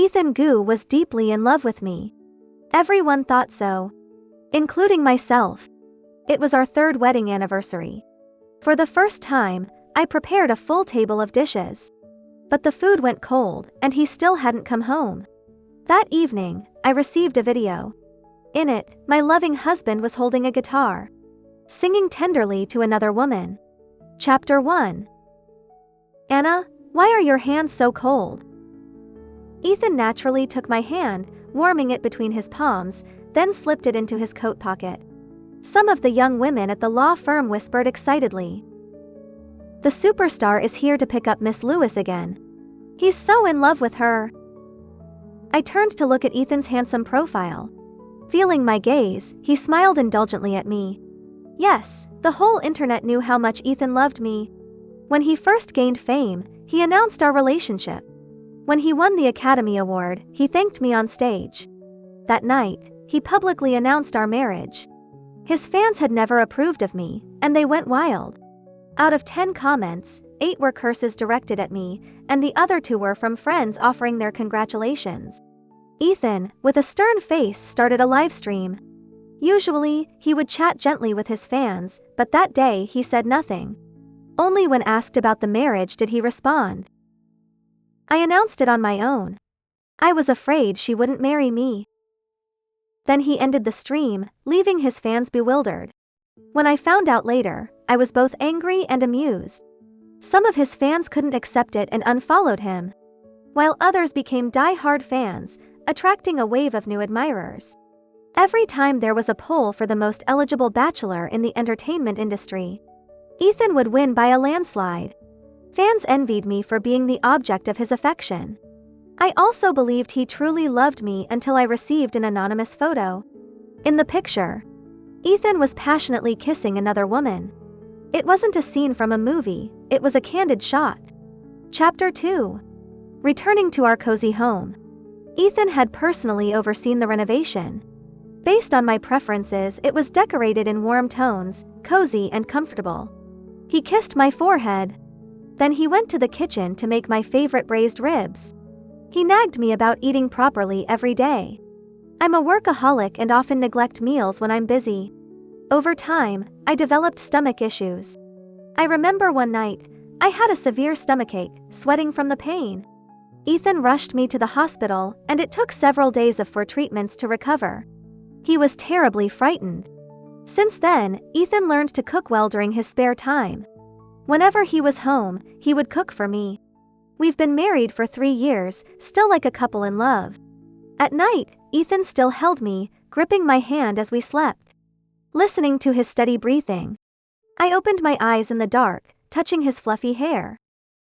Ethan Gu was deeply in love with me. Everyone thought so, including myself. It was our 3rd wedding anniversary. For the first time, I prepared a full table of dishes. But the food went cold, and he still hadn't come home. That evening, I received a video. In it, my loving husband was holding a guitar, singing tenderly to another woman. Chapter 1. Anna, why are your hands so cold? Ethan naturally took my hand, warming it between his palms, then slipped it into his coat pocket. Some of the young women at the law firm whispered excitedly. The superstar is here to pick up Miss Lewis again. He's so in love with her. I turned to look at Ethan's handsome profile. Feeling my gaze, he smiled indulgently at me. Yes, the whole internet knew how much Ethan loved me. When he first gained fame, he announced our relationship. When he won the Academy Award, he thanked me on stage. That night, he publicly announced our marriage. His fans had never approved of me, and they went wild. Out of 10 comments, 8 were curses directed at me, and the other 2 were from friends offering their congratulations. Ethan, with a stern face, started a live stream. Usually, he would chat gently with his fans, but that day he said nothing. Only when asked about the marriage did he respond. I announced it on my own. I was afraid she wouldn't marry me. Then he ended the stream, leaving his fans bewildered. When I found out later, I was both angry and amused. Some of his fans couldn't accept it and unfollowed him, while others became die-hard fans, attracting a wave of new admirers. Every time there was a poll for the most eligible bachelor in the entertainment industry, Ethan would win by a landslide. Fans envied me for being the object of his affection. I also believed he truly loved me until I received an anonymous photo. In the picture, Ethan was passionately kissing another woman. It wasn't a scene from a movie, it was a candid shot. Chapter 2. Returning to our cozy home. Ethan had personally overseen the renovation. Based on my preferences, it was decorated in warm tones, cozy and comfortable. He kissed my forehead. Then he went to the kitchen to make my favorite braised ribs. He nagged me about eating properly every day. I'm a workaholic and often neglect meals when I'm busy. Over time, I developed stomach issues. I remember one night, I had a severe stomachache, sweating from the pain. Ethan rushed me to the hospital, and it took several days for treatments to recover. He was terribly frightened. Since then, Ethan learned to cook well during his spare time. Whenever he was home, he would cook for me. We've been married for 3 years, still like a couple in love. At night, Ethan still held me, gripping my hand as we slept. Listening to his steady breathing, I opened my eyes in the dark, touching his fluffy hair.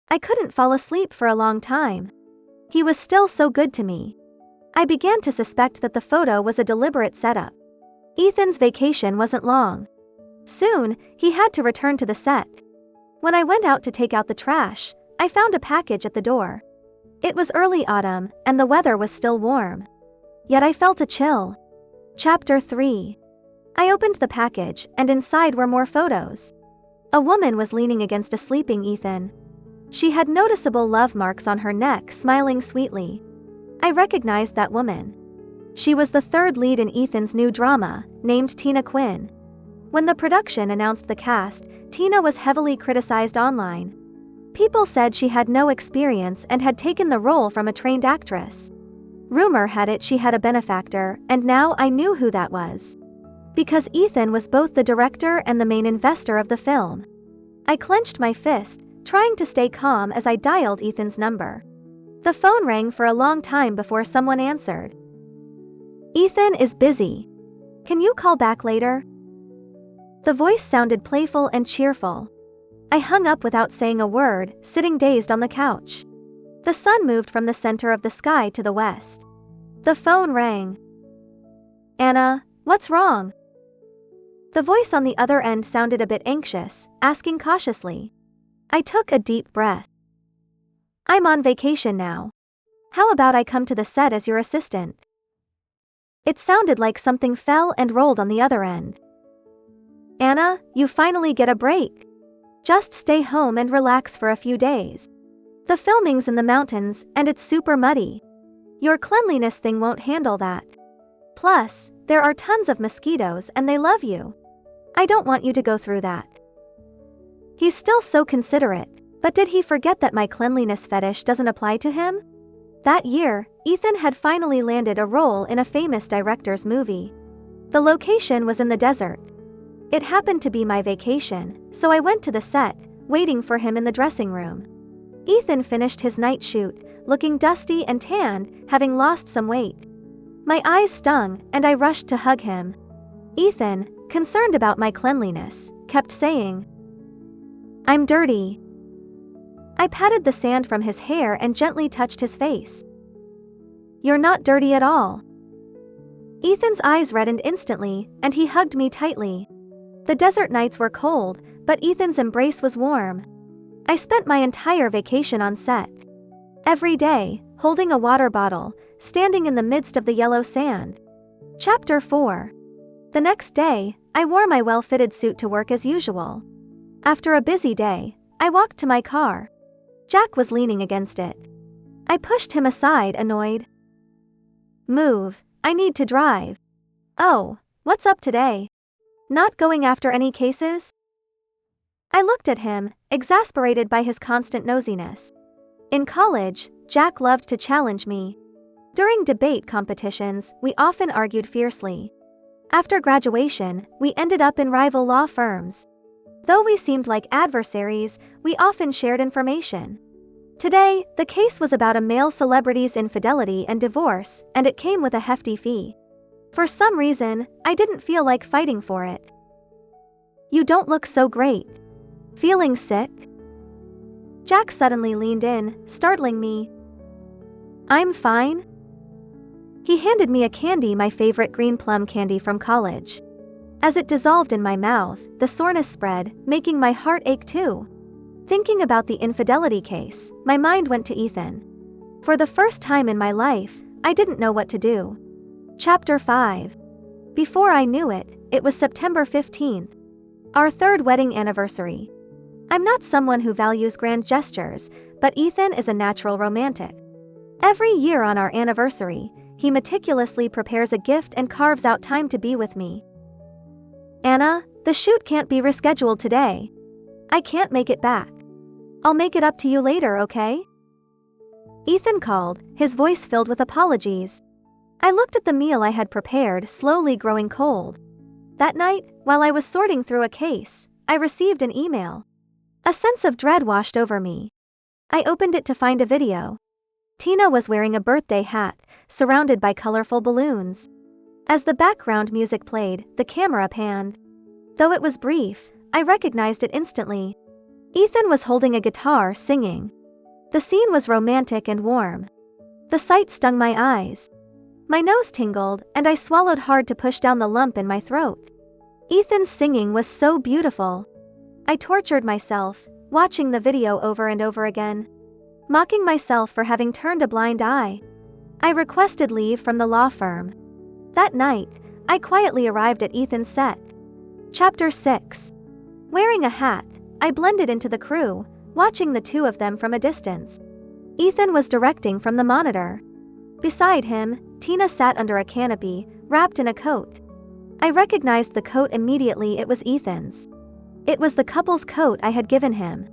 I couldn't fall asleep for a long time. He was still so good to me. I began to suspect that the photo was a deliberate setup. Ethan's vacation wasn't long. Soon, he had to return to the set. When I went out to take out the trash, I found a package at the door. It was early autumn, and the weather was still warm. Yet I felt a chill. Chapter 3. I opened the package, and inside were more photos. A woman was leaning against a sleeping Ethan. She had noticeable love marks on her neck, smiling sweetly. I recognized that woman. She was the 3rd lead in Ethan's new drama, named Tina Quinn. When the production announced the cast, Tina was heavily criticized online. People said she had no experience and had taken the role from a trained actress. Rumor had it she had a benefactor, and now I knew who that was. Because Ethan was both the director and the main investor of the film. I clenched my fist, trying to stay calm as I dialed Ethan's number. The phone rang for a long time before someone answered. Ethan is busy. Can you call back later? The voice sounded playful and cheerful. I hung up without saying a word, sitting dazed on the couch. The sun moved from the center of the sky to the west. The phone rang. Anna, what's wrong? The voice on the other end sounded a bit anxious, asking cautiously. I took a deep breath. I'm on vacation now. How about I come to the set as your assistant? It sounded like something fell and rolled on the other end. Anna, you finally get a break. Just stay home and relax for a few days. The filming's in the mountains, and it's super muddy. Your cleanliness thing won't handle that. Plus, there are tons of mosquitoes and they love you. I don't want you to go through that. He's still so considerate, but did he forget that my cleanliness fetish doesn't apply to him? That year, Ethan had finally landed a role in a famous director's movie. The location was in the desert. It happened to be my vacation, so I went to the set, waiting for him in the dressing room. Ethan finished his night shoot, looking dusty and tanned, having lost some weight. My eyes stung, and I rushed to hug him. Ethan, concerned about my cleanliness, kept saying, "I'm dirty." I patted the sand from his hair and gently touched his face. "You're not dirty at all." Ethan's eyes reddened instantly, and he hugged me tightly. The desert nights were cold, but Ethan's embrace was warm. I spent my entire vacation on set. Every day, holding a water bottle, standing in the midst of the yellow sand. Chapter 4. The next day, I wore my well-fitted suit to work as usual. After a busy day, I walked to my car. Jack was leaning against it. I pushed him aside, annoyed. "Move, I need to drive." "Oh, what's up today? Not going after any cases?" I looked at him, exasperated by his constant nosiness. In college, Jack loved to challenge me. During debate competitions, we often argued fiercely. After graduation, we ended up in rival law firms. Though we seemed like adversaries, we often shared information. Today, the case was about a male celebrity's infidelity and divorce, and it came with a hefty fee. For some reason, I didn't feel like fighting for it. "You don't look so great. Feeling sick?" Jack suddenly leaned in, startling me. "I'm fine." He handed me a candy, my favorite green plum candy from college. As it dissolved in my mouth, the soreness spread, making my heart ache too. Thinking about the infidelity case, my mind went to Ethan. For the first time in my life, I didn't know what to do. Chapter 5. Before I knew it, it was September 15th. Our third wedding anniversary. I'm not someone who values grand gestures, but Ethan is a natural romantic. Every year on our anniversary, he meticulously prepares a gift and carves out time to be with me. "Anna, the shoot can't be rescheduled today. I can't make it back. I'll make it up to you later, okay?" Ethan called, his voice filled with apologies. I looked at the meal I had prepared, slowly growing cold. That night, while I was sorting through a case, I received an email. A sense of dread washed over me. I opened it to find a video. Tina was wearing a birthday hat, surrounded by colorful balloons. As the background music played, the camera panned. Though it was brief, I recognized it instantly. Ethan was holding a guitar, singing. The scene was romantic and warm. The sight stung my eyes. My nose tingled, and I swallowed hard to push down the lump in my throat. Ethan's singing was so beautiful. I tortured myself, watching the video over and over again, mocking myself for having turned a blind eye. I requested leave from the law firm. That night, I quietly arrived at Ethan's set. Chapter 6. Wearing a hat, I blended into the crew, watching the two of them from a distance. Ethan was directing from the monitor. Beside him, Tina sat under a canopy, wrapped in a coat. I recognized the coat immediately. It was Ethan's. It was the couple's coat I had given him.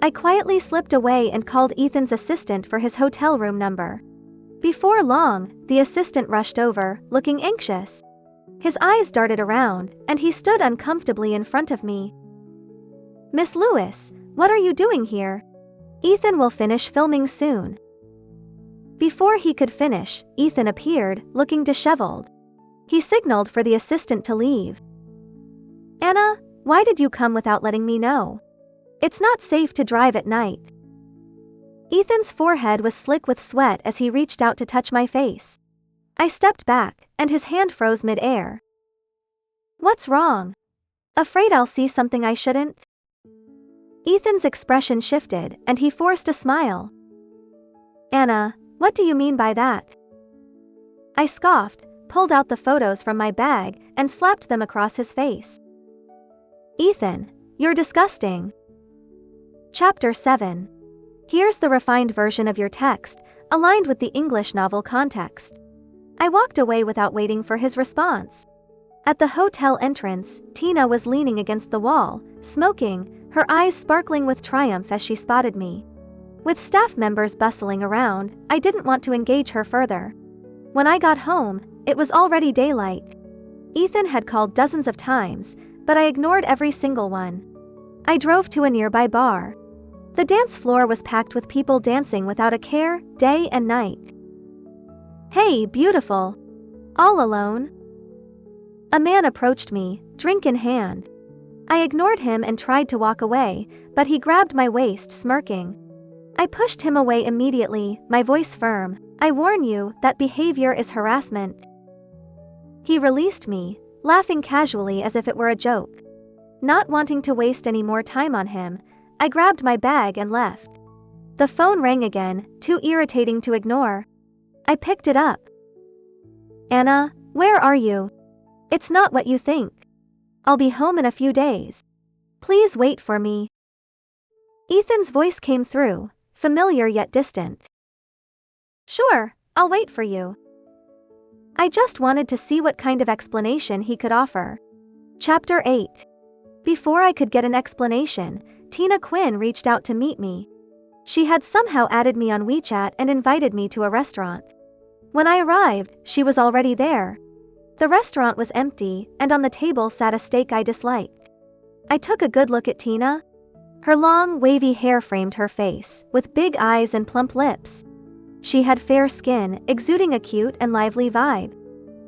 I quietly slipped away and called Ethan's assistant for his hotel room number. Before long, the assistant rushed over, looking anxious. His eyes darted around, and he stood uncomfortably in front of me. "Miss Lewis, what are you doing here? Ethan will finish filming soon." Before he could finish, Ethan appeared, looking disheveled. He signaled for the assistant to leave. "Anna, why did you come without letting me know? It's not safe to drive at night." Ethan's forehead was slick with sweat as he reached out to touch my face. I stepped back, and his hand froze mid-air. "What's wrong? Afraid I'll see something I shouldn't?" Ethan's expression shifted, and he forced a smile. "Anna, what do you mean by that?" I scoffed, pulled out the photos from my bag, and slapped them across his face. "Ethan, you're disgusting." Chapter 7. Here's the refined version of your text, aligned with the English novel context. I walked away without waiting for his response. At the hotel entrance, Tina was leaning against the wall, smoking, her eyes sparkling with triumph as she spotted me. With staff members bustling around, I didn't want to engage her further. When I got home, it was already daylight. Ethan had called dozens of times, but I ignored every single one. I drove to a nearby bar. The dance floor was packed with people dancing without a care, day and night. "Hey, beautiful. All alone?" A man approached me, drink in hand. I ignored him and tried to walk away, but he grabbed my waist, smirking. I pushed him away immediately, my voice firm. "I warn you, that behavior is harassment." He released me, laughing casually as if it were a joke. Not wanting to waste any more time on him, I grabbed my bag and left. The phone rang again, too irritating to ignore. I picked it up. "Anna, where are you? It's not what you think. I'll be home in a few days. Please wait for me." Ethan's voice came through, familiar yet distant. "Sure, I'll wait for you." I just wanted to see what kind of explanation he could offer. Chapter 8. Before I could get an explanation, Tina Quinn reached out to meet me. She had somehow added me on WeChat and invited me to a restaurant. When I arrived, she was already there. The restaurant was empty, and on the table sat a steak I disliked. I took a good look at Tina. Her long, wavy hair framed her face, with big eyes and plump lips. She had fair skin, exuding a cute and lively vibe.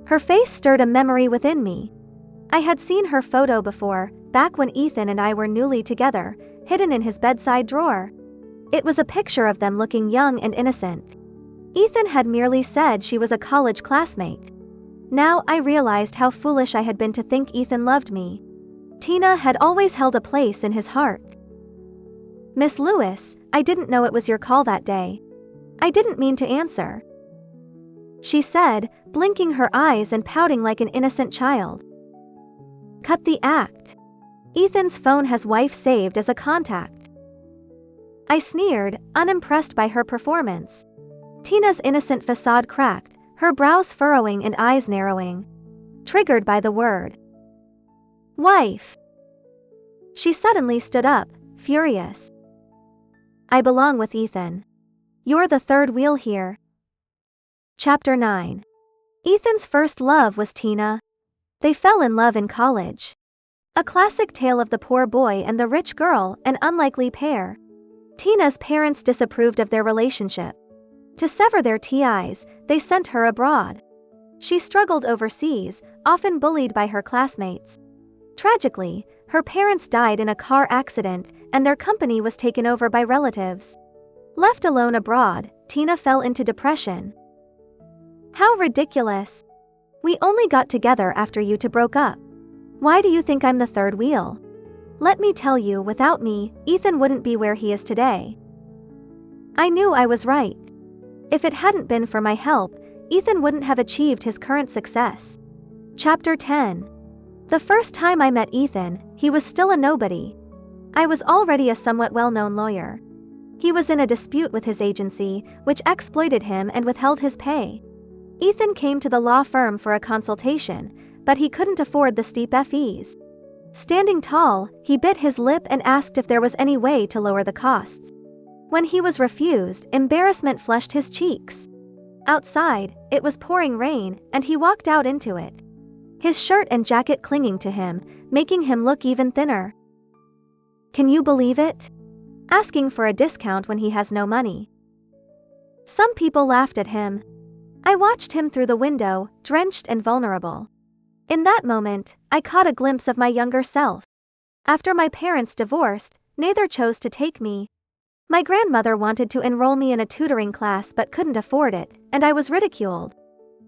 Her face stirred a memory within me. I had seen her photo before, back when Ethan and I were newly together, hidden in his bedside drawer. It was a picture of them looking young and innocent. Ethan had merely said she was a college classmate. Now I realized how foolish I had been to think Ethan loved me. Tina had always held a place in his heart. "Miss Lewis, I didn't know it was your call that day. I didn't mean to answer," she said, blinking her eyes and pouting like an innocent child. Cut the act. Ethan's phone has wife saved as a contact. I sneered, unimpressed by her performance. Tina's innocent facade cracked, her brows furrowing and eyes narrowing. Triggered by the word wife, she suddenly stood up, furious. "I belong with Ethan. You're the third wheel here." Chapter 9. Ethan's first love was Tina. They fell in love in college. A classic tale of the poor boy and the rich girl, an unlikely pair. Tina's parents disapproved of their relationship. To sever their ties, they sent her abroad. She struggled overseas, often bullied by her classmates. Tragically, her parents died in a car accident, and their company was taken over by relatives. Left alone abroad, Tina fell into depression. "How ridiculous. We only got together after you two broke up. Why do you think I'm the third wheel? Let me tell you, without me, Ethan wouldn't be where he is today." I knew I was right. If it hadn't been for my help, Ethan wouldn't have achieved his current success. Chapter 10. The first time I met Ethan, he was still a nobody. I was already a somewhat well-known lawyer. He was in a dispute with his agency, which exploited him and withheld his pay. Ethan came to the law firm for a consultation, but he couldn't afford the steep fees. Standing tall, he bit his lip and asked if there was any way to lower the costs. When he was refused, embarrassment flushed his cheeks. Outside, it was pouring rain, and he walked out into it. His shirt and jacket clinging to him, making him look even thinner. Can you believe it? Asking for a discount when he has no money. Some people laughed at him. I watched him through the window, drenched and vulnerable. In that moment, I caught a glimpse of my younger self. After my parents divorced, neither chose to take me. My grandmother wanted to enroll me in a tutoring class but couldn't afford it, and I was ridiculed.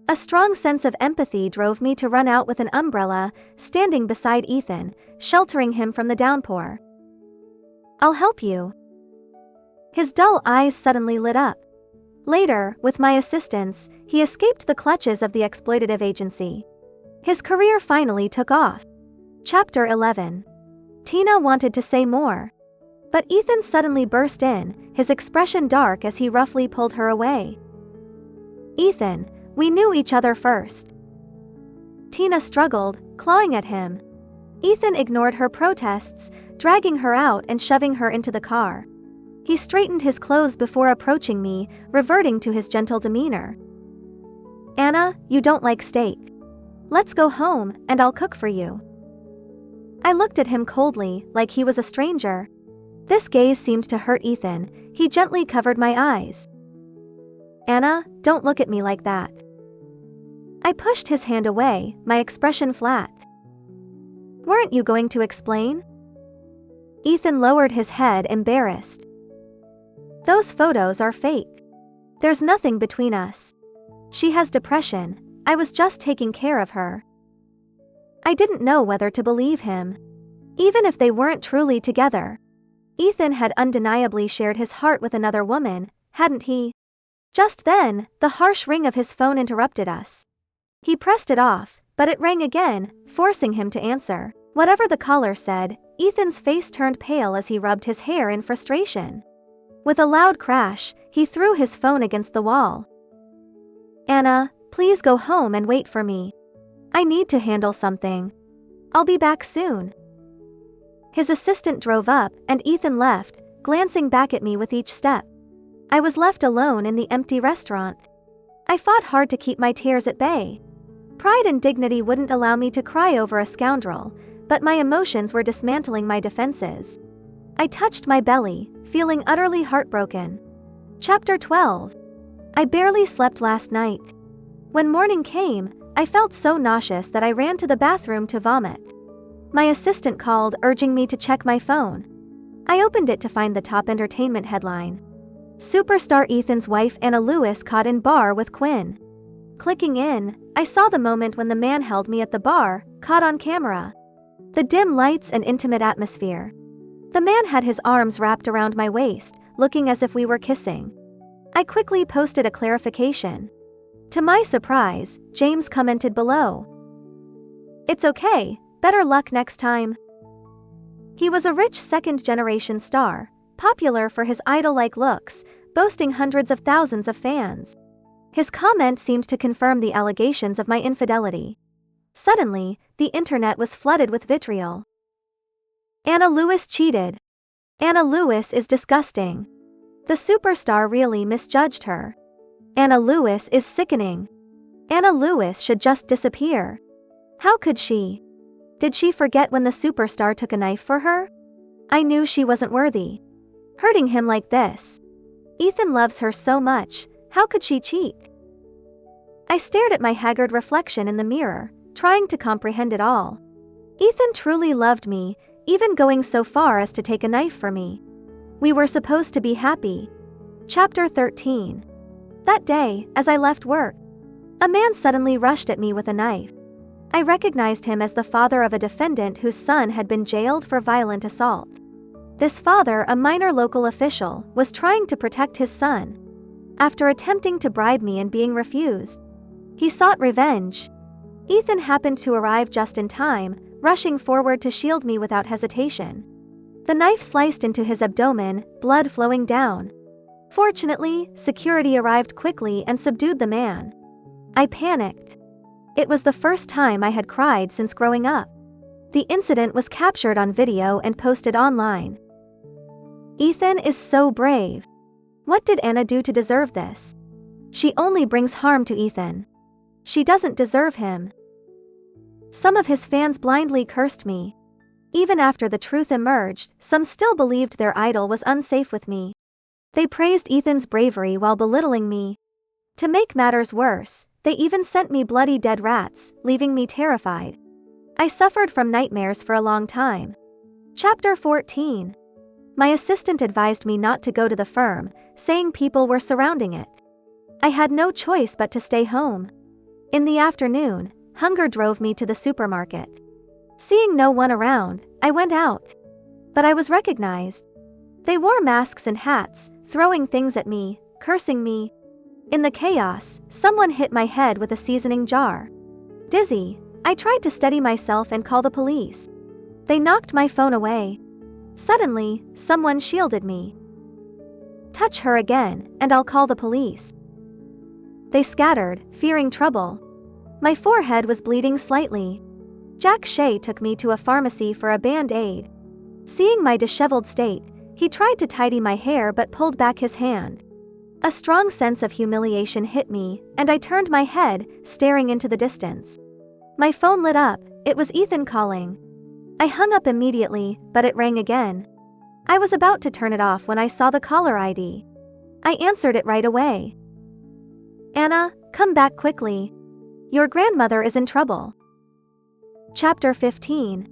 A strong sense of empathy drove me to run out with an umbrella, standing beside Ethan, sheltering him from the downpour. "I'll help you." His dull eyes suddenly lit up. Later, with my assistance, he escaped the clutches of the exploitative agency. His career finally took off. Chapter 11. Tina wanted to say more. But Ethan suddenly burst in, his expression dark as he roughly pulled her away. "Ethan, we knew each other first." Tina struggled, clawing at him. Ethan ignored her protests, dragging her out and shoving her into the car. He straightened his clothes before approaching me, reverting to his gentle demeanor. "Anna, you don't like steak. Let's go home, and I'll cook for you." I looked at him coldly, like he was a stranger. This gaze seemed to hurt Ethan. He gently covered my eyes. "Anna, don't look at me like that." I pushed his hand away, my expression flat. "Weren't you going to explain?" Ethan lowered his head, embarrassed. "Those photos are fake. There's nothing between us. She has depression. I was just taking care of her." I didn't know whether to believe him. Even if they weren't truly together, Ethan had undeniably shared his heart with another woman, hadn't he? Just then, the harsh ring of his phone interrupted us. He pressed it off, but it rang again, forcing him to answer. Whatever the caller said, Ethan's face turned pale as he rubbed his hair in frustration. With a loud crash, he threw his phone against the wall. "Anna, please go home and wait for me. I need to handle something. I'll be back soon." His assistant drove up, and Ethan left, glancing back at me with each step. I was left alone in the empty restaurant. I fought hard to keep my tears at bay. Pride and dignity wouldn't allow me to cry over a scoundrel, but my emotions were dismantling my defenses. I touched my belly, feeling utterly heartbroken. Chapter 12. I barely slept last night. When morning came, I felt so nauseous that I ran to the bathroom to vomit. My assistant called, urging me to check my phone. I opened it to find the top entertainment headline. Superstar Ethan's wife Anna Lewis caught in bar with Quinn. Clicking in, I saw the moment when the man held me at the bar, caught on camera. The dim lights and intimate atmosphere. The man had his arms wrapped around my waist, looking as if we were kissing. I quickly posted a clarification. To my surprise, James commented below. "It's okay, better luck next time." He was a rich second-generation star, popular for his idol-like looks, boasting hundreds of thousands of fans. His comment seemed to confirm the allegations of my infidelity. Suddenly, the internet was flooded with vitriol. Anna Lewis cheated. Anna Lewis is disgusting. The superstar really misjudged her. Anna Lewis is sickening. Anna Lewis should just disappear. How could she? Did she forget when the superstar took a knife for her? I knew she wasn't worthy. Hurting him like this. Ethan loves her so much, how could she cheat? I stared at my haggard reflection in the mirror, trying to comprehend it all. Ethan truly loved me, even going so far as to take a knife for me. We were supposed to be happy. Chapter 13. That day, as I left work, a man suddenly rushed at me with a knife. I recognized him as the father of a defendant whose son had been jailed for violent assault. This father, a minor local official, was trying to protect his son. After attempting to bribe me and being refused, he sought revenge. Ethan happened to arrive just in time, rushing forward to shield me without hesitation. The knife sliced into his abdomen, blood flowing down. Fortunately, security arrived quickly and subdued the man. I panicked. It was the first time I had cried since growing up. The incident was captured on video and posted online. Ethan is so brave. What did Anna do to deserve this? She only brings harm to Ethan. She doesn't deserve him. Some of his fans blindly cursed me. Even after the truth emerged, some still believed their idol was unsafe with me. They praised Ethan's bravery while belittling me. To make matters worse, they even sent me bloody dead rats, leaving me terrified. I suffered from nightmares for a long time. Chapter 14. My assistant advised me not to go to the firm, saying people were surrounding it. I had no choice but to stay home. In the afternoon, hunger drove me to the supermarket. Seeing no one around, I went out. But I was recognized. They wore masks and hats, throwing things at me, cursing me. In the chaos, someone hit my head with a seasoning jar. Dizzy, I tried to steady myself and call the police. They knocked my phone away. Suddenly, someone shielded me. Touch her again, and I'll call the police. They scattered, fearing trouble. My forehead was bleeding slightly. Jack Shea took me to a pharmacy for a band-aid. Seeing my disheveled state, he tried to tidy my hair but pulled back his hand. A strong sense of humiliation hit me, and I turned my head, staring into the distance. My phone lit up. It was Ethan calling. I hung up immediately, but it rang again. I was about to turn it off when I saw the caller ID. I answered it right away. Anna, come back quickly. Your grandmother is in trouble. Chapter 15.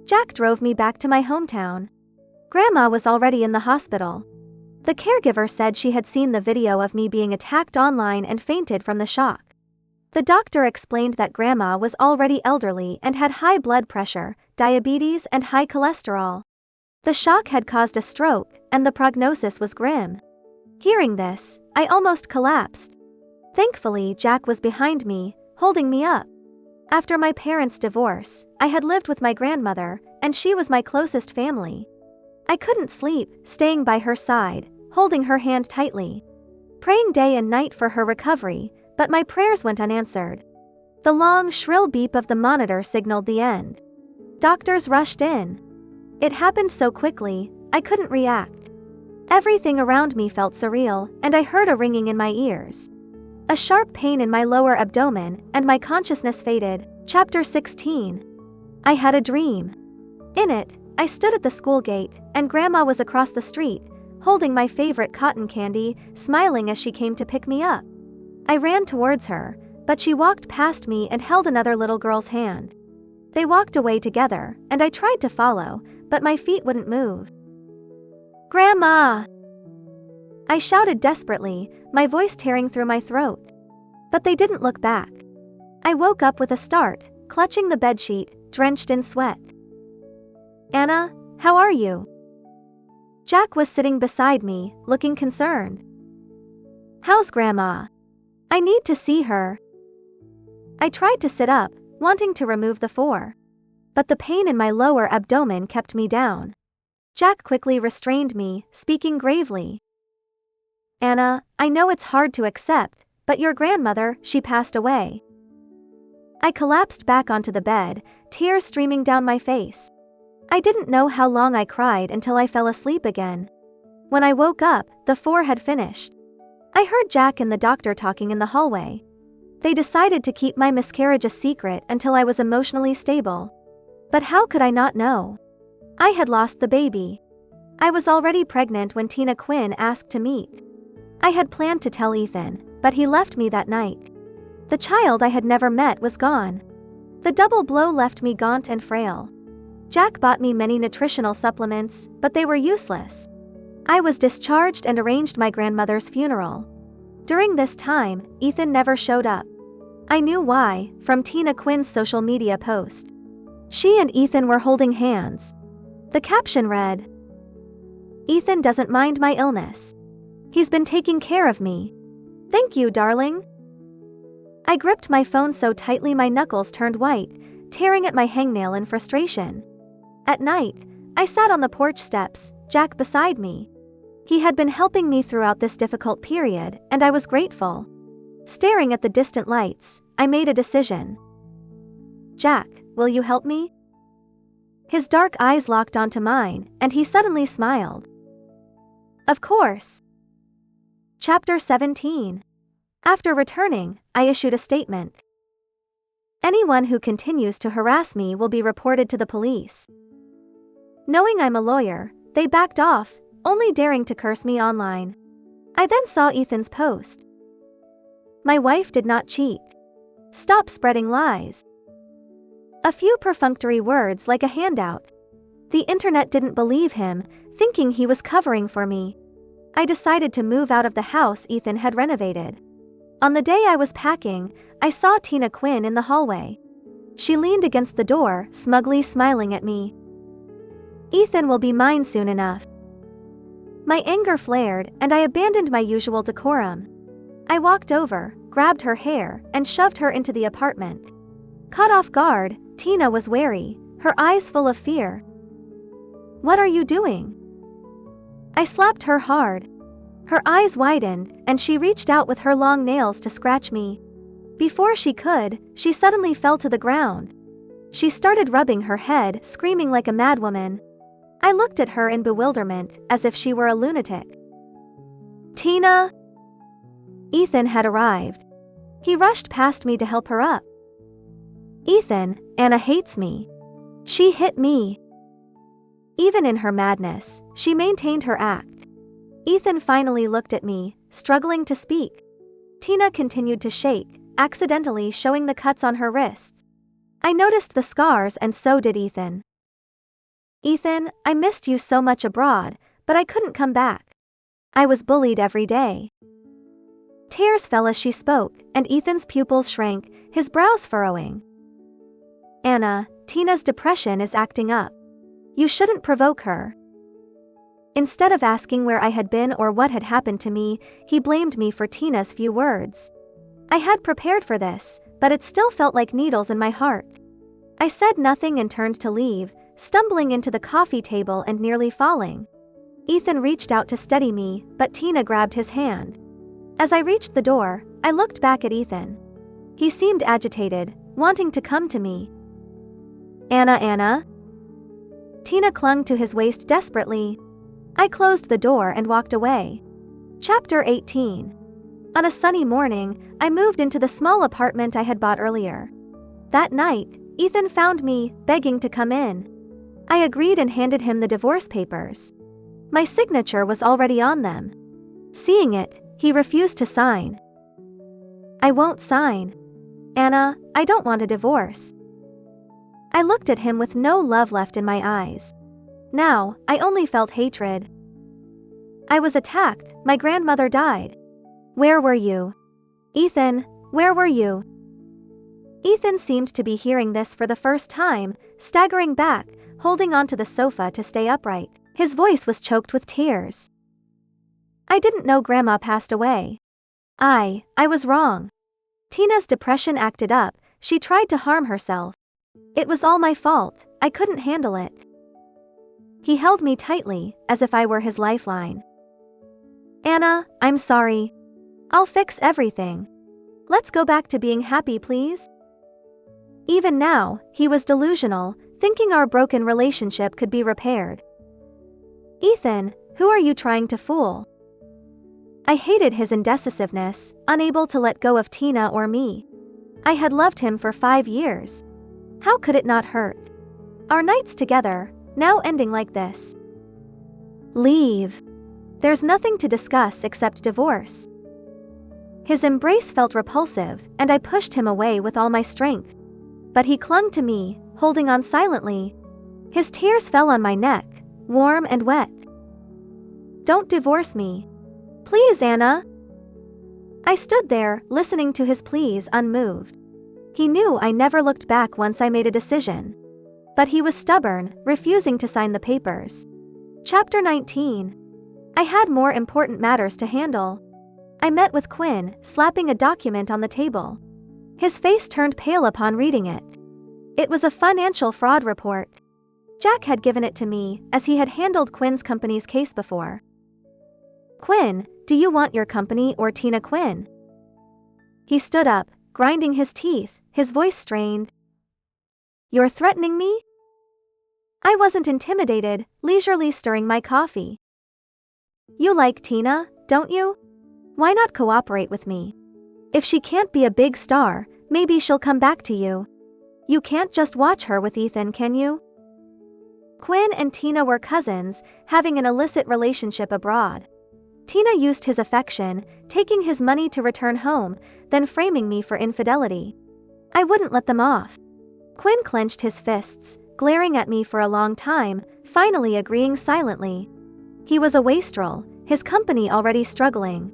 Jack drove me back to my hometown. Grandma was already in the hospital. The caregiver said she had seen the video of me being attacked online and fainted from the shock. The doctor explained that Grandma was already elderly and had high blood pressure, diabetes, and high cholesterol. The shock had caused a stroke, and the prognosis was grim. Hearing this, I almost collapsed. Thankfully, Jack was behind me, holding me up. After my parents' divorce, I had lived with my grandmother, and she was my closest family. I couldn't sleep, staying by her side, holding her hand tightly, praying day and night for her recovery, but my prayers went unanswered. The long, shrill beep of the monitor signaled the end. Doctors rushed in. It happened so quickly, I couldn't react. Everything around me felt surreal, and I heard a ringing in my ears. A sharp pain in my lower abdomen, and my consciousness faded. Chapter 16. I had a dream. In it, I stood at the school gate, and Grandma was across the street, holding my favorite cotton candy, smiling as she came to pick me up. I ran towards her, but she walked past me and held another little girl's hand. They walked away together, and I tried to follow, but my feet wouldn't move. Grandma! I shouted desperately, my voice tearing through my throat. But they didn't look back. I woke up with a start, clutching the bedsheet, drenched in sweat. Anna, how are you? Jack was sitting beside me, looking concerned. How's Grandma? I need to see her. I tried to sit up, wanting to remove the four. But the pain in my lower abdomen kept me down. Jack quickly restrained me, speaking gravely. Anna, I know it's hard to accept, but your grandmother, she passed away. I collapsed back onto the bed, tears streaming down my face. I didn't know how long I cried until I fell asleep again. When I woke up, the four had finished. I heard Jack and the doctor talking in the hallway. They decided to keep my miscarriage a secret until I was emotionally stable. But how could I not know? I had lost the baby. I was already pregnant when Tina Quinn asked to meet. I had planned to tell Ethan, but he left me that night. The child I had never met was gone. The double blow left me gaunt and frail. Jack bought me many nutritional supplements, but they were useless. I was discharged and arranged my grandmother's funeral. During this time, Ethan never showed up. I knew why, from Tina Quinn's social media post. She and Ethan were holding hands. The caption read, "Ethan doesn't mind my illness. He's been taking care of me. Thank you, darling." I gripped my phone so tightly my knuckles turned white, tearing at my hangnail in frustration. At night, I sat on the porch steps, Jack beside me. He had been helping me throughout this difficult period, and I was grateful. Staring at the distant lights, I made a decision. Jack, will you help me? His dark eyes locked onto mine, and he suddenly smiled. Of course. Chapter 17. After returning, I issued a statement. Anyone who continues to harass me will be reported to the police. Knowing I'm a lawyer, they backed off, only daring to curse me online. I then saw Ethan's post. My wife did not cheat. Stop spreading lies. A few perfunctory words like a handout. The internet didn't believe him, thinking he was covering for me. I decided to move out of the house Ethan had renovated. On the day I was packing, I saw Tina Quinn in the hallway. She leaned against the door, smugly smiling at me. Ethan will be mine soon enough. My anger flared, and I abandoned my usual decorum. I walked over, grabbed her hair, and shoved her into the apartment. Caught off guard, Tina was wary, her eyes full of fear. What are you doing?" I slapped her hard. Her eyes widened, and she reached out with her long nails to scratch me. Before she could, she suddenly fell to the ground. She started rubbing her head, screaming like a madwoman. I looked at her in bewilderment, as if she were a lunatic. "Tina!" Ethan had arrived. He rushed past me to help her up. "Ethan, Anna hates me. She hit me." Even in her madness, she maintained her act. Ethan finally looked at me, struggling to speak. Tina continued to shake, accidentally showing the cuts on her wrists. I noticed the scars, and so did Ethan. "Ethan, I missed you so much abroad, but I couldn't come back. I was bullied every day." Tears fell as she spoke, and Ethan's pupils shrank, his brows furrowing. "Anna, Tina's depression is acting up. You shouldn't provoke her." Instead of asking where I had been or what had happened to me, he blamed me for Tina's few words. I had prepared for this, but it still felt like needles in my heart. I said nothing and turned to leave, stumbling into the coffee table and nearly falling. Ethan reached out to steady me, but Tina grabbed his hand. As I reached the door, I looked back at Ethan. He seemed agitated, wanting to come to me. Anna. Tina clung to his waist desperately. I closed the door and walked away. Chapter 18. On a sunny morning, I moved into the small apartment I had bought earlier. That night, Ethan found me, begging to come in. I agreed and handed him the divorce papers. My signature was already on them. Seeing it, he refused to sign. "I won't sign. Anna, I don't want a divorce." I looked at him with no love left in my eyes. Now, I only felt hatred. "I was attacked, my grandmother died. Where were you? Ethan, where were you?" Ethan seemed to be hearing this for the first time, staggering back, holding onto the sofa to stay upright. His voice was choked with tears. "I didn't know Grandma passed away. I was wrong. Tina's depression acted up, she tried to harm herself. It was all my fault, I couldn't handle it." He held me tightly, as if I were his lifeline. "Anna, I'm sorry. I'll fix everything. Let's go back to being happy, please." Even now, he was delusional, thinking our broken relationship could be repaired. "Ethan, who are you trying to fool?" I hated his indecisiveness, unable to let go of Tina or me. I had loved him for 5 years. How could it not hurt? Our nights together, now ending like this. "Leave. There's nothing to discuss except divorce." His embrace felt repulsive, and I pushed him away with all my strength. But he clung to me, holding on silently. His tears fell on my neck, warm and wet. "Don't divorce me. Please, Anna." I stood there, listening to his pleas unmoved. He knew I never looked back once I made a decision. But he was stubborn, refusing to sign the papers. Chapter 19. I had more important matters to handle. I met with Quinn, slapping a document on the table. His face turned pale upon reading it. It was a financial fraud report. Jack had given it to me, as he had handled Quinn's company's case before. "Quinn, do you want your company or Tina Quinn?" He stood up, grinding his teeth, his voice strained. "You're threatening me?" I wasn't intimidated, leisurely stirring my coffee. "You like Tina, don't you? Why not cooperate with me? If she can't be a big star, maybe she'll come back to you. You can't just watch her with Ethan, can you?" Quinn and Tina were cousins, having an illicit relationship abroad. Tina used his affection, taking his money to return home, then framing me for infidelity. I wouldn't let them off. Quinn clenched his fists, glaring at me for a long time, finally agreeing silently. He was a wastrel, his company already struggling.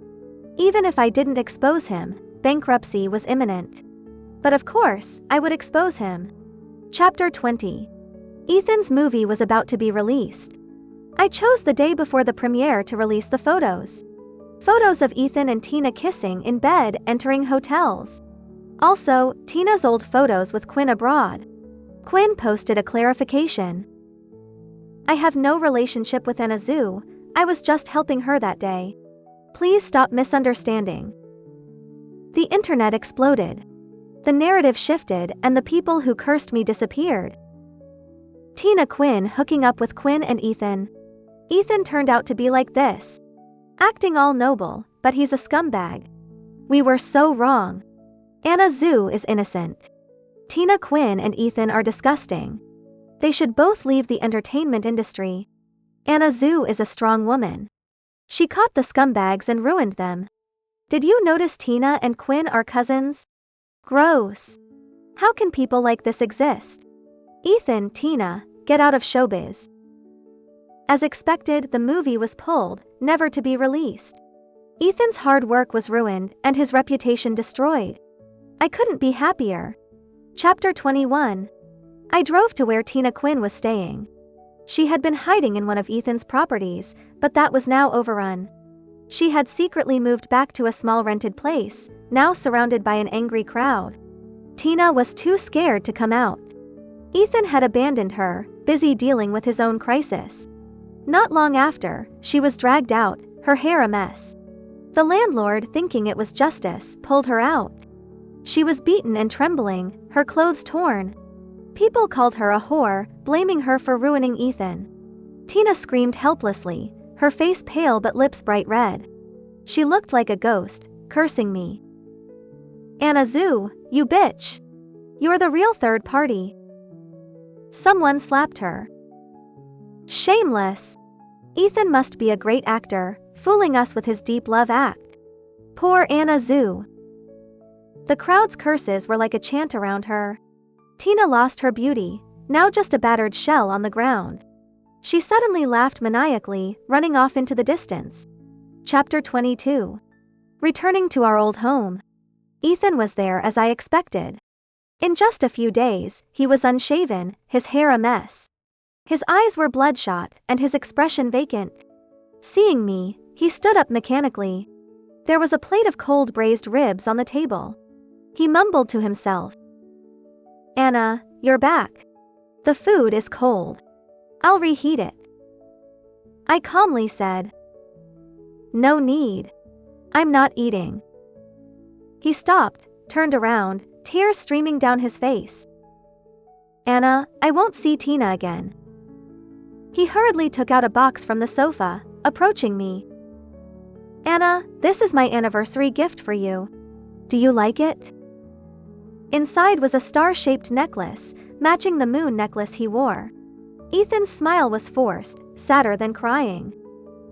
Even if I didn't expose him, bankruptcy was imminent. But of course, I would expose him. Chapter 20. Ethan's movie was about to be released. I chose the day before the premiere to release the photos. Photos of Ethan and Tina kissing in bed, entering hotels. Also, Tina's old photos with Quinn abroad. Quinn posted a clarification. I have no relationship with Anna Zhu, I was just helping her that day. Please stop misunderstanding. The internet exploded. The narrative shifted and the people who cursed me disappeared. Tina Quinn hooking up with Quinn and Ethan. Ethan turned out to be like this. Acting all noble, but he's a scumbag. We were so wrong. Anna Zhu is innocent. Tina Quinn and Ethan are disgusting. They should both leave the entertainment industry. Anna Zhu is a strong woman. She caught the scumbags and ruined them. Did you notice Tina and Quinn are cousins? Gross. How can people like this exist? Ethan, Tina, get out of showbiz. As expected, the movie was pulled, never to be released. Ethan's hard work was ruined and his reputation destroyed. I couldn't be happier. Chapter 21. I drove to where Tina Quinn was staying. She had been hiding in one of Ethan's properties, but that was now overrun. She had secretly moved back to a small rented place, now surrounded by an angry crowd. Tina was too scared to come out. Ethan had abandoned her, busy dealing with his own crisis. Not long after, she was dragged out, her hair a mess. The landlord, thinking it was justice, pulled her out. She was beaten and trembling, her clothes torn. People called her a whore, blaming her for ruining Ethan. Tina screamed helplessly, her face pale but lips bright red. She looked like a ghost, cursing me. Anna Zhu, you bitch! You're the real third party. Someone slapped her. Shameless! Ethan must be a great actor, fooling us with his deep love act. Poor Anna Zhu. The crowd's curses were like a chant around her. Tina lost her beauty, now just a battered shell on the ground. She suddenly laughed maniacally, running off into the distance. Chapter 22. Returning to our old home. Ethan was there as I expected. In just a few days, he was unshaven, his hair a mess. His eyes were bloodshot and his expression vacant. Seeing me, he stood up mechanically. There was a plate of cold braised ribs on the table. He mumbled to himself. Anna, you're back. The food is cold. I'll reheat it. I calmly said. No need. I'm not eating. He stopped, turned around, tears streaming down his face. Anna, I won't see Tina again. He hurriedly took out a box from the sofa, approaching me. Anna, this is my anniversary gift for you. Do you like it? Inside was a star-shaped necklace, matching the moon necklace he wore. Ethan's smile was forced, sadder than crying.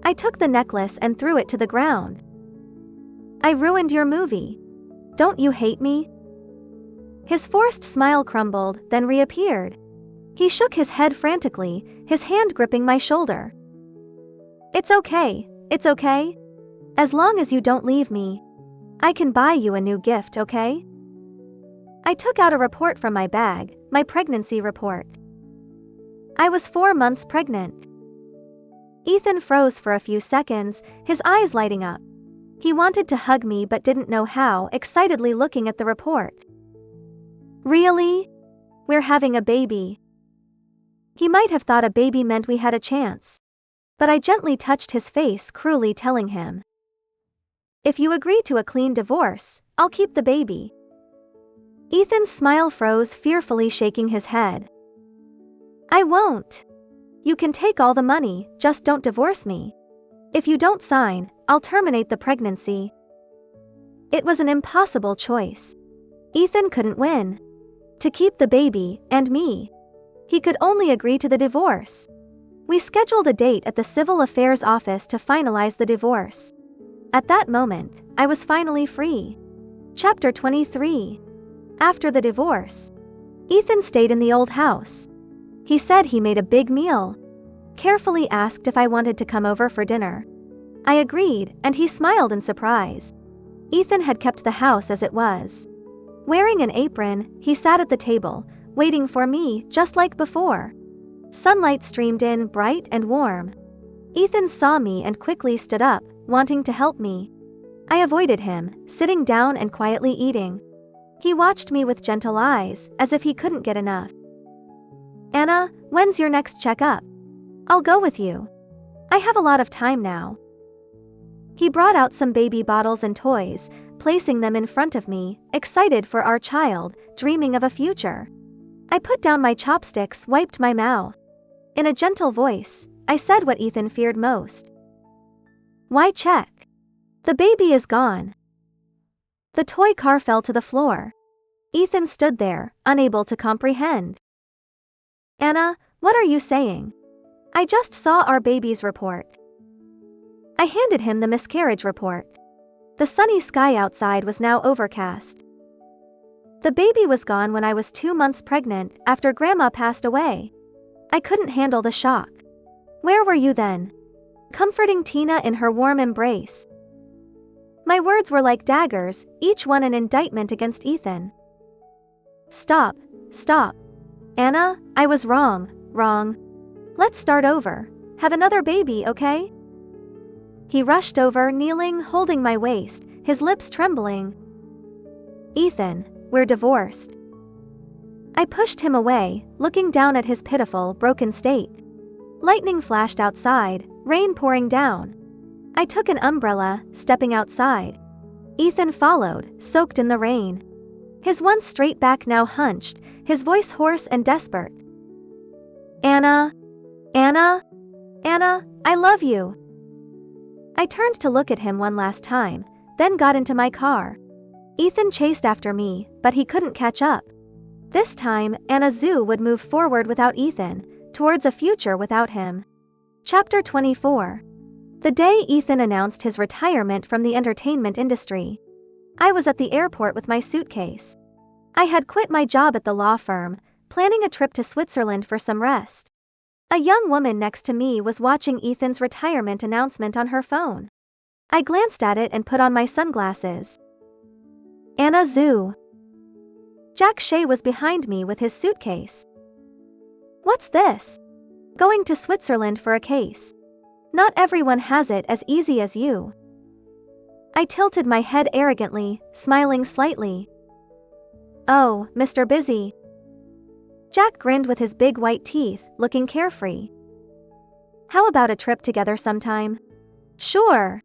I took the necklace and threw it to the ground. I ruined your movie. Don't you hate me? His forced smile crumbled, then reappeared. He shook his head frantically, his hand gripping my shoulder. It's okay, it's okay. As long as you don't leave me. I can buy you a new gift, okay? I took out a report from my bag, my pregnancy report. I was 4 months pregnant. Ethan froze for a few seconds, his eyes lighting up. He wanted to hug me but didn't know how, excitedly looking at the report. Really? We're having a baby. He might have thought a baby meant we had a chance. But I gently touched his face, cruelly telling him. If you agree to a clean divorce, I'll keep the baby. Ethan's smile froze, fearfully shaking his head. I won't. You can take all the money, just don't divorce me. If you don't sign, I'll terminate the pregnancy. It was an impossible choice. Ethan couldn't win. To keep the baby, and me. He could only agree to the divorce. We scheduled a date at the Civil Affairs office to finalize the divorce. At that moment, I was finally free. Chapter 23. After the divorce, Ethan stayed in the old house. He said he made a big meal. Carefully asked if I wanted to come over for dinner. I agreed, and he smiled in surprise. Ethan had kept the house as it was. Wearing an apron, he sat at the table, waiting for me, just like before. Sunlight streamed in, bright and warm. Ethan saw me and quickly stood up, wanting to help me. I avoided him, sitting down and quietly eating. He watched me with gentle eyes, as if he couldn't get enough. Anna, when's your next checkup? I'll go with you. I have a lot of time now. He brought out some baby bottles and toys, placing them in front of me, excited for our child, dreaming of a future. I put down my chopsticks, wiped my mouth. In a gentle voice, I said what Ethan feared most. Why check? The baby is gone. The toy car fell to the floor. Ethan stood there, unable to comprehend. Anna, what are you saying? I just saw our baby's report. I handed him the miscarriage report. The sunny sky outside was now overcast. The baby was gone when I was 2 months pregnant, after Grandma passed away. I couldn't handle the shock. Where were you then? Comforting Tina in her warm embrace. My words were like daggers, each one an indictment against Ethan. Stop. Anna, I was wrong. Let's start over. Have another baby, okay? He rushed over, kneeling, holding my waist, his lips trembling. Ethan, we're divorced. I pushed him away, looking down at his pitiful, broken state. Lightning flashed outside, rain pouring down. I took an umbrella, stepping outside. Ethan followed, soaked in the rain. His once straight back now hunched, his voice hoarse and desperate. Anna, I love you. I turned to look at him one last time, then got into my car. Ethan chased after me, but he couldn't catch up. This time, Anna Zoo would move forward without Ethan, towards a future without him. Chapter 24. The day Ethan announced his retirement from the entertainment industry. I was at the airport with my suitcase. I had quit my job at the law firm, planning a trip to Switzerland for some rest. A young woman next to me was watching Ethan's retirement announcement on her phone. I glanced at it and put on my sunglasses. Anna Zoo. Jack Shea was behind me with his suitcase. What's this? Going to Switzerland for a case. Not everyone has it as easy as you. I tilted my head arrogantly, smiling slightly. Oh, Mr. Busy. Jack grinned with his big white teeth, looking carefree. How about a trip together sometime? Sure.